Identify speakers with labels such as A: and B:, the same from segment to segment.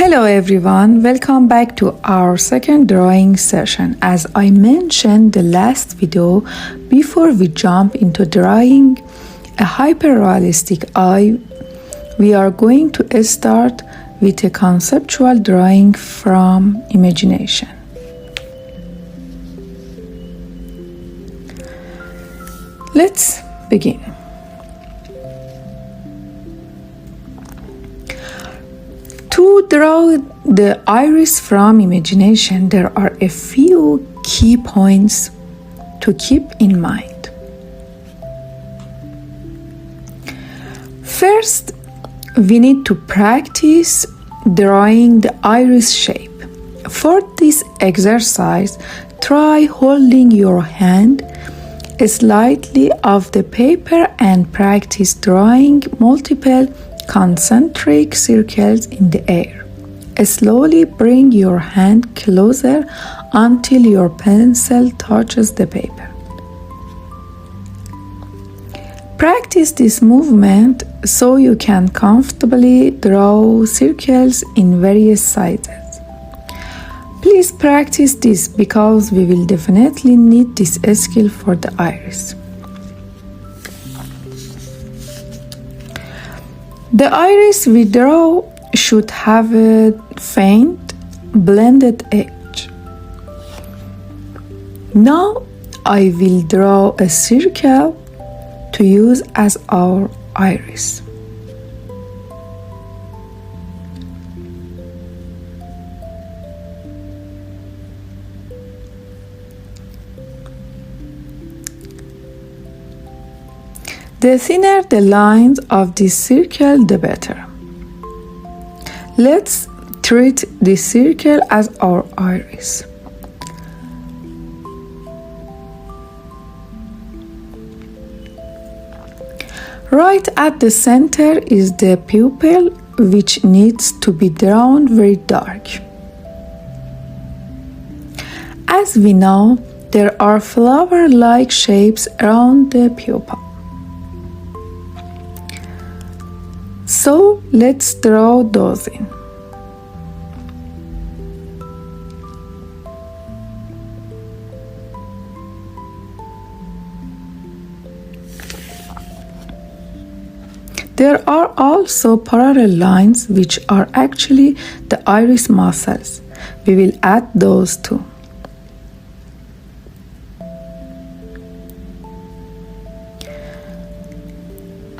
A: Hello everyone, welcome back to our second drawing session. As I mentioned the last video, before we jump into drawing a hyper-realistic eye, we are going to start with a conceptual drawing from imagination. Let's begin. To draw the iris from imagination, there are a few key points to keep in mind. First, we need to practice drawing the iris shape. For this exercise, try holding your hand slightly off the paper and practice drawing multiple concentric circles in the air. Slowly bring your hand closer until your pencil touches the paper. Practice this movement so you can comfortably draw circles in various sizes. Please practice this because we will definitely need this skill for the iris. The iris we draw should have a faint, blended edge. Now I will draw a circle to use as our iris. The thinner the lines of this circle, the better. Let's treat this circle as our iris. Right at the center is the pupil, which needs to be drawn very dark. As we know, there are flower-like shapes around the pupil. So let's draw those in. There are also parallel lines which are actually the iris muscles. We will add those too.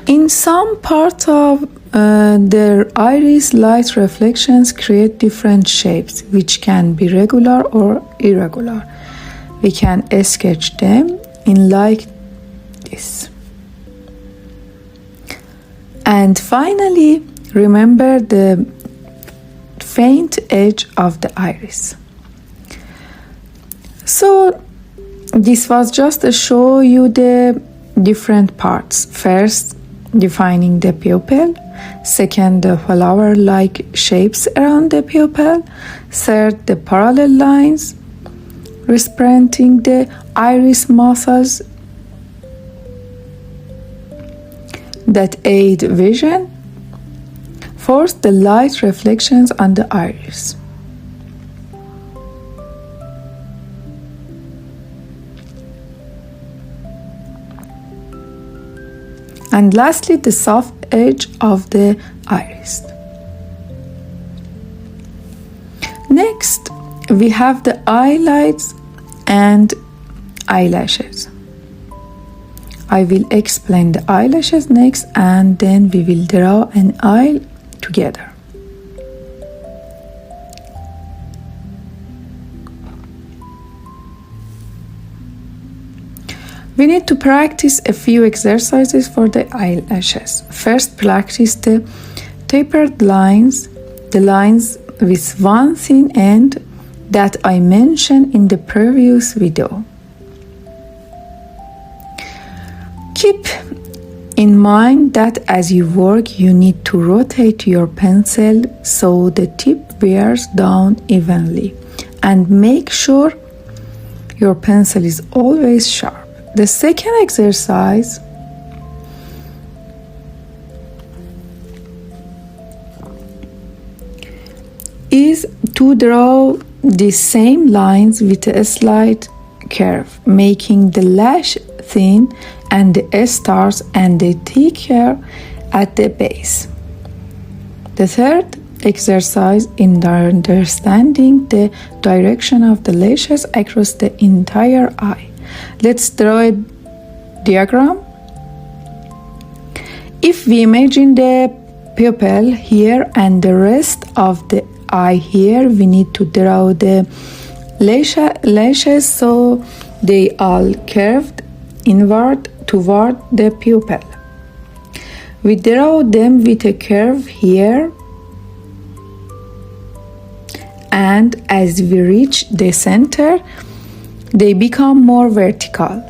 A: In some parts of the iris, light reflections create different shapes which can be regular or irregular. We can sketch them in like this. And finally, remember the faint edge of the iris. So this was just to show you the different parts. First, defining the pupil. Second, the flower-like shapes around the pupil. Third, the parallel lines representing the iris muscles that aid vision. Fourth, the light reflections on the iris. And lastly, the soft edge of the iris. Next, we have the eyelids and eyelashes. I will explain the eyelashes next, and then we will draw an eye together. We need to practice a few exercises for the eyelashes. First, practice the tapered lines, the lines with one thin end that I mentioned in the previous video. Keep in mind that as you work, you need to rotate your pencil so the tip wears down evenly, and make sure your pencil is always sharp. The second exercise is to draw the same lines with a slight curve, making the lash thin and the stars and the thicker at the base. The third exercise in understanding the direction of the lashes across the entire eye. Let's draw a diagram. If we imagine the pupil here and the rest of the eye here, we need to draw the lashes so they all curved inward toward the pupil. We draw them with a curve here, and as we reach the center, they become more vertical.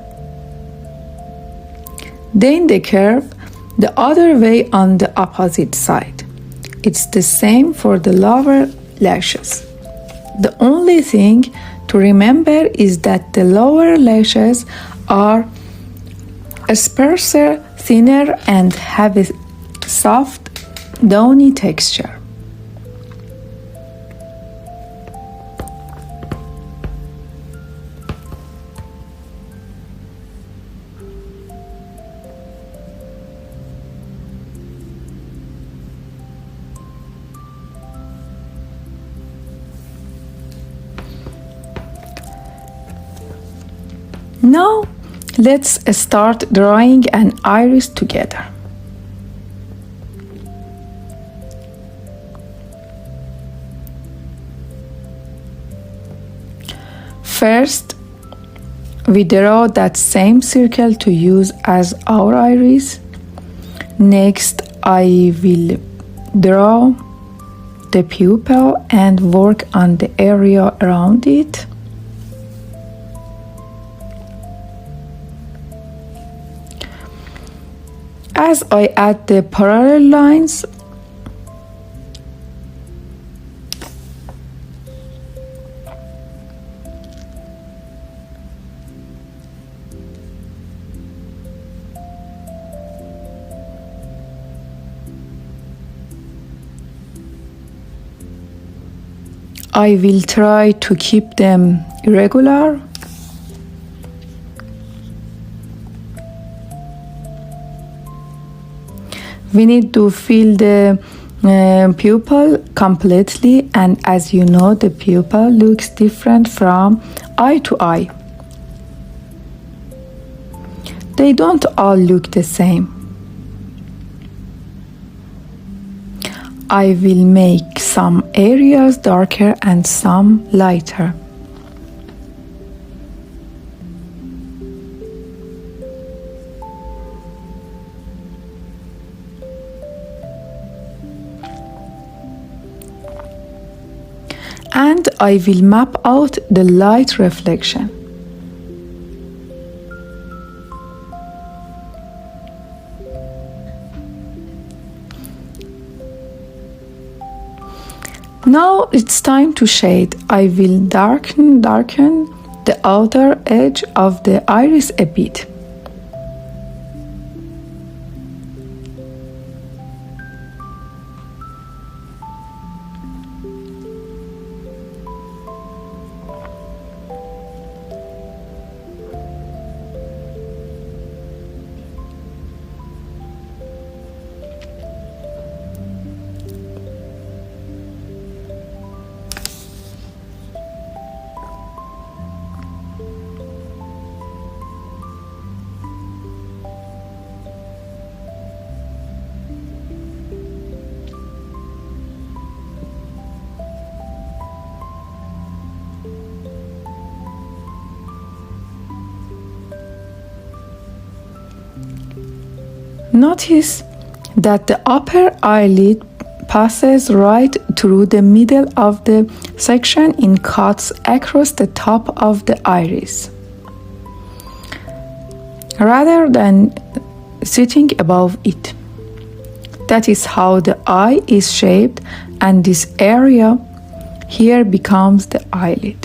A: Then the curve the other way on the opposite side. It's the same for the lower lashes. The only thing to remember is that the lower lashes are sparser, thinner, and have a soft, downy texture. Now, let's start drawing an iris together. First, we draw that same circle to use as our iris. Next, I will draw the pupil and work on the area around it. As I add the parallel lines, I will try to keep them irregular. We need to fill the pupil completely, and as you know, the pupil looks different from eye to eye. They don't all look the same. I will make some areas darker and some lighter. And I will map out the light reflection. Now it's time to shade. I will darken the outer edge of the iris a bit. Notice that the upper eyelid passes right through the middle of the section in cuts across the top of the iris, rather than sitting above it. That is how the eye is shaped, and this area here becomes the eyelid.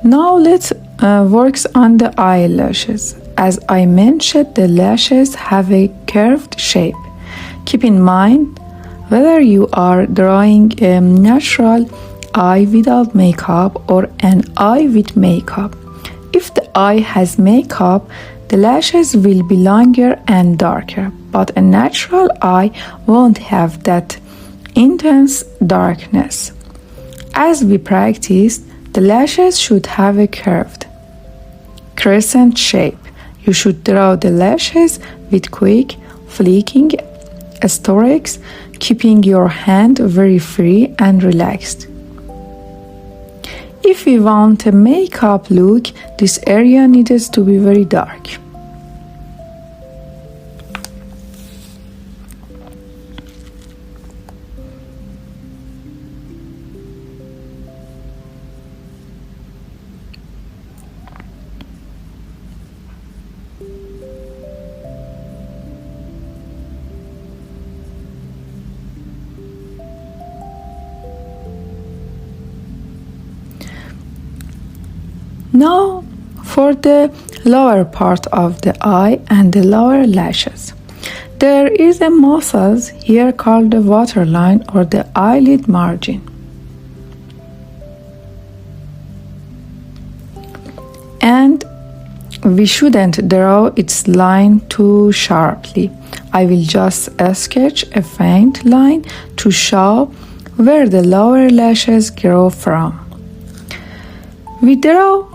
A: Now let's work on the eyelashes. As I mentioned, the lashes have a curved shape. Keep in mind whether you are drawing a natural eye without makeup or an eye with makeup. If the eye has makeup, the lashes will be longer and darker, but a natural eye won't have that intense darkness. As we practice, the lashes should have a curved crescent shape. You should draw the lashes with quick, flicking strokes, keeping your hand very free and relaxed. If we want a makeup look, this area needs to be very dark. Now for the lower part of the eye and the lower lashes. There is a muscle here called the waterline or the eyelid margin. And we shouldn't draw its line too sharply. I will just sketch a faint line to show where the lower lashes grow from. We draw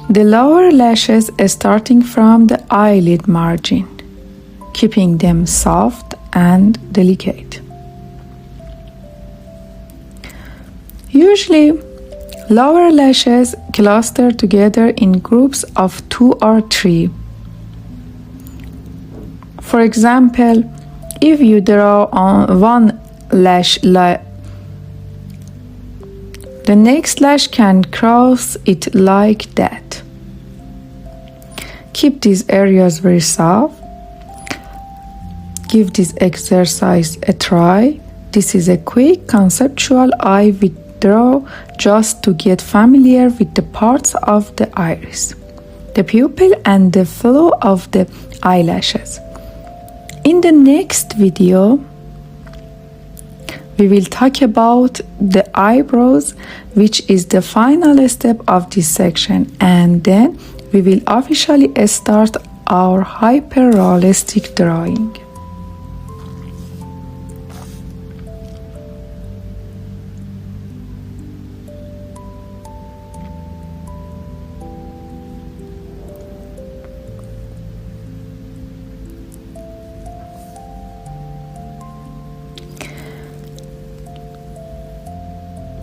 A: the lower lashes starting from the eyelid margin, keeping them soft and delicate. Usually, lower lashes cluster together in groups of 2 or 3. For example, if you draw on one lash, the next lash can cross it like that. Keep these areas very soft. Give this exercise a try. This is a quick conceptual eye withdraw just to get familiar with the parts of the iris, the pupil, and the flow of the eyelashes. In the next video, we will talk about the eyebrows, which is the final step of this section, and then we will officially start our hyper-realistic drawing.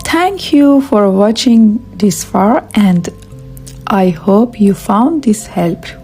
A: Thank you for watching this far, and I hope you found this helpful.